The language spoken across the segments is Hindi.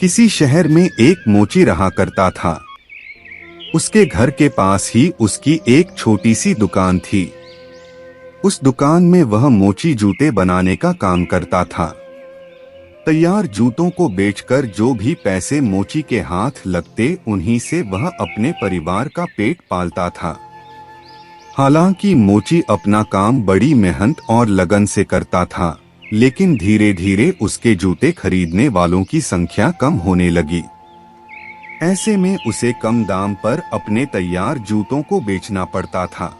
किसी शहर में एक मोची रहा करता था। उसके घर के पास ही उसकी एक छोटी सी दुकान थी। उस दुकान में वह मोची जूते बनाने का काम करता था। तैयार जूतों को बेचकर जो भी पैसे मोची के हाथ लगते उन्हीं से वह अपने परिवार का पेट पालता था। हालांकि मोची अपना काम बड़ी मेहनत और लगन से करता था, लेकिन धीरे धीरे उसके जूते खरीदने वालों की संख्या कम होने लगी। ऐसे में उसे कम दाम पर अपने तैयार जूतों को बेचना पड़ता था।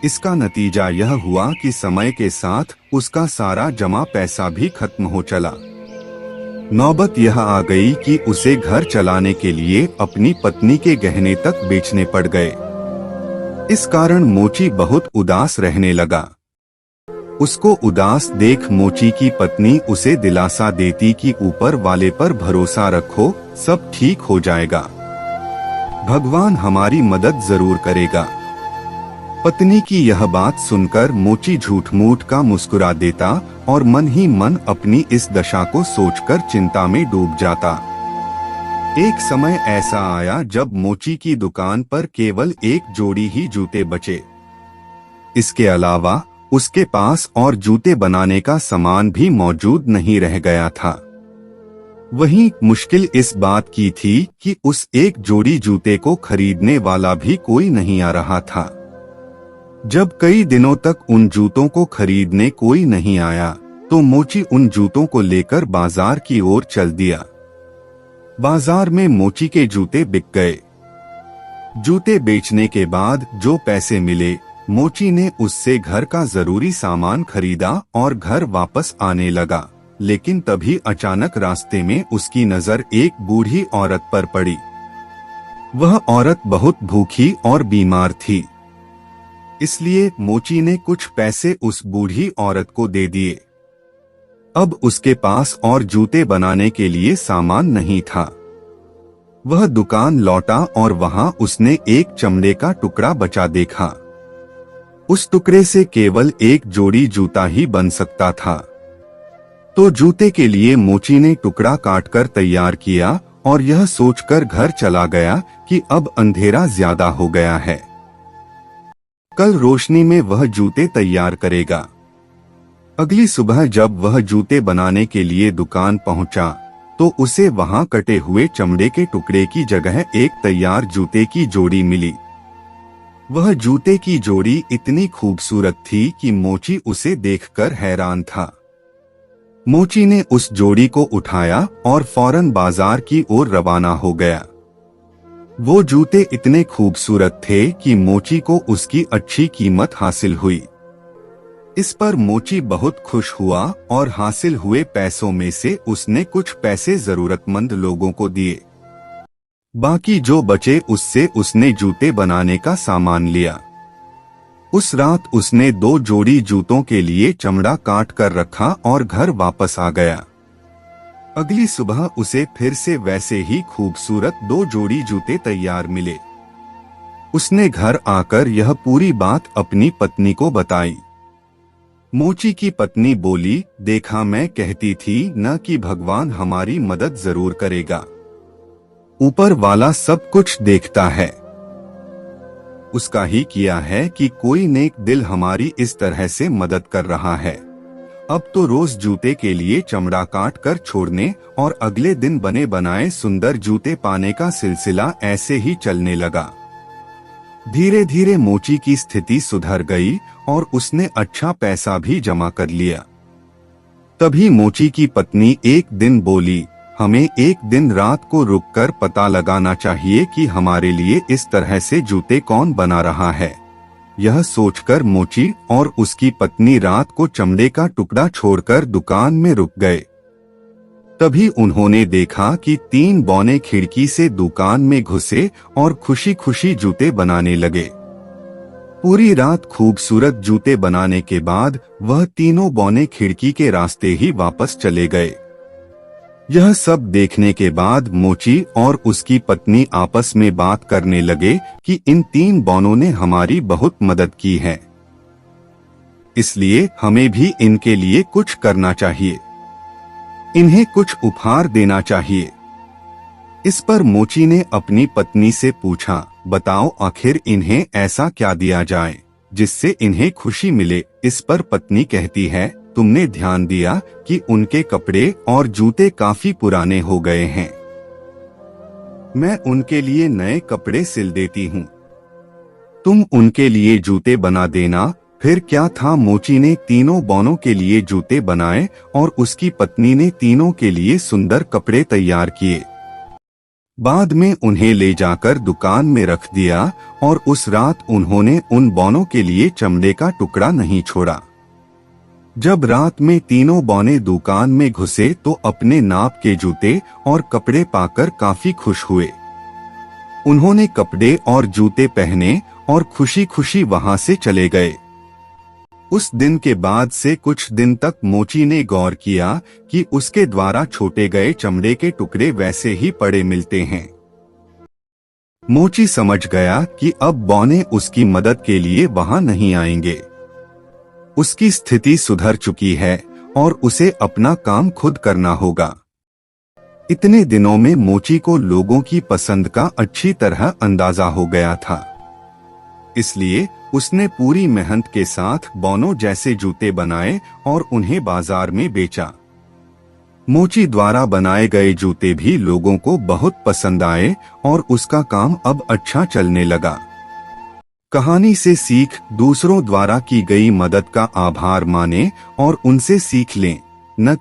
इसका नतीजा यह हुआ कि समय के साथ उसका सारा जमा पैसा भी खत्म हो चला। नौबत यह आ गई कि उसे घर चलाने के लिए अपनी पत्नी के गहने तक बेचने पड़ गए। इस कारण मोची बहुत उदास रहने लगा। उसको उदास देख मोची की पत्नी उसे दिलासा देती कि ऊपर वाले पर भरोसा रखो, सब ठीक हो जाएगा, भगवान हमारी मदद जरूर करेगा। पत्नी की यह बात सुनकर मोची झूठ मूठ का मुस्कुरा देता और मन ही मन अपनी इस दशा को सोचकर चिंता में डूब जाता। एक समय ऐसा आया जब मोची की दुकान पर केवल एक जोड़ी ही जूते बचे। इसके अलावा उसके पास और जूते बनाने का सामान भी मौजूद नहीं रह गया था। वहीं मुश्किल इस बात की थी कि उस एक जोड़ी जूते को खरीदने वाला भी कोई नहीं आ रहा था। जब कई दिनों तक उन जूतों को खरीदने कोई नहीं आया तो मोची उन जूतों को लेकर बाजार की ओर चल दिया। बाजार में मोची के जूते बिक गए। जूते बेचने के बाद जो पैसे मिले, मोची ने उससे घर का जरूरी सामान खरीदा और घर वापस आने लगा। लेकिन तभी अचानक रास्ते में उसकी नजर एक बूढ़ी औरत पर पड़ी। वह औरत बहुत भूखी और बीमार थी, इसलिए मोची ने कुछ पैसे उस बूढ़ी औरत को दे दिए। अब उसके पास और जूते बनाने के लिए सामान नहीं था। वह दुकान लौटा और वहां उसने एक चमड़े का टुकड़ा बचा देखा। उस टुकड़े से केवल एक जोड़ी जूता ही बन सकता था। तो जूते के लिए मोची ने टुकड़ा काटकर तैयार किया और यह सोचकर घर चला गया कि अब अंधेरा ज्यादा हो गया है, कल रोशनी में वह जूते तैयार करेगा। अगली सुबह जब वह जूते बनाने के लिए दुकान पहुंचा तो उसे वहां कटे हुए चमड़े के टुकड़े की जगह एक तैयार जूते की जोड़ी मिली। वह जूते की जोड़ी इतनी खूबसूरत थी कि मोची उसे देखकर हैरान था। मोची ने उस जोड़ी को उठाया और फौरन बाजार की ओर रवाना हो गया। वो जूते इतने खूबसूरत थे कि मोची को उसकी अच्छी कीमत हासिल हुई। इस पर मोची बहुत खुश हुआ और हासिल हुए पैसों में से उसने कुछ पैसे जरूरतमंद लोगों को दिए। बाकी जो बचे उससे उसने जूते बनाने का सामान लिया। उस रात उसने 2 जोड़ी जूतों के लिए चमड़ा काट कर रखा और घर वापस आ गया। अगली सुबह उसे फिर से वैसे ही खूबसूरत 2 जोड़ी जूते तैयार मिले। उसने घर आकर यह पूरी बात अपनी पत्नी को बताई। मोची की पत्नी बोली, देखा मैं कहती थी न कि भगवान हमारी मदद जरूर करेगा, ऊपर वाला सब कुछ देखता है। उसका ही किया है कि कोई नेक दिल हमारी इस तरह से मदद कर रहा है। अब तो रोज जूते के लिए चमड़ा काट कर छोड़ने और अगले दिन बने बनाए सुंदर जूते पाने का सिलसिला ऐसे ही चलने लगा। धीरे धीरे मोची की स्थिति सुधर गई और उसने अच्छा पैसा भी जमा कर लिया। तभी मोची की पत्नी एक दिन बोली, हमें एक दिन रात को रुककर पता लगाना चाहिए कि हमारे लिए इस तरह से जूते कौन बना रहा है। यह सोचकर मोची और उसकी पत्नी रात को चमड़े का टुकड़ा छोड़कर दुकान में रुक गए। तभी उन्होंने देखा कि 3 बौने खिड़की से दुकान में घुसे और खुशी खुशी जूते बनाने लगे। पूरी रात खूबसूरत जूते बनाने के बाद वह तीनों बौने खिड़की के रास्ते ही वापस चले गए। यह सब देखने के बाद मोची और उसकी पत्नी आपस में बात करने लगे कि इन 3 बौनों ने हमारी बहुत मदद की है, इसलिए हमें भी इनके लिए कुछ करना चाहिए। इन्हें कुछ उपहार देना चाहिए। इस पर मोची ने अपनी पत्नी से पूछा, बताओ आखिर इन्हें ऐसा क्या दिया जाए जिससे इन्हें खुशी मिले। इस पर पत्नी कहती है, तुमने ध्यान दिया कि उनके कपड़े और जूते काफी पुराने हो गए हैं, मैं उनके लिए नए कपड़े सिल देती हूँ, तुम उनके लिए जूते बना देना। फिर क्या था, मोची ने तीनों बौनों के लिए जूते बनाए और उसकी पत्नी ने तीनों के लिए सुंदर कपड़े तैयार किए। बाद में उन्हें ले जाकर दुकान में रख दिया और उस रात उन्होंने उन बौनों के लिए चमड़े का टुकड़ा नहीं छोड़ा। जब रात में तीनों बौने दुकान में घुसे तो अपने नाप के जूते और कपड़े पाकर काफी खुश हुए। उन्होंने कपड़े और जूते पहने और खुशी खुशी वहां से चले गए। उस दिन के बाद से कुछ दिन तक मोची ने गौर किया कि उसके द्वारा छोटे गए चमड़े के टुकड़े वैसे ही पड़े मिलते हैं। मोची समझ गया कि अब बौने उसकी मदद के लिए वहां नहीं आएंगे। उसकी स्थिति सुधर चुकी है और उसे अपना काम खुद करना होगा। इतने दिनों में मोची को लोगों की पसंद का अच्छी तरह अंदाजा हो गया था, इसलिए उसने पूरी मेहनत के साथ बौनों जैसे जूते बनाए और उन्हें बाजार में बेचा। मोची द्वारा बनाए गए जूते भी लोगों को बहुत पसंद आए और उसका काम अब अच्छा चलने लगा। कहानी से सीख, दूसरों द्वारा की गई मदद का आभार माने और उनसे सीख लें, न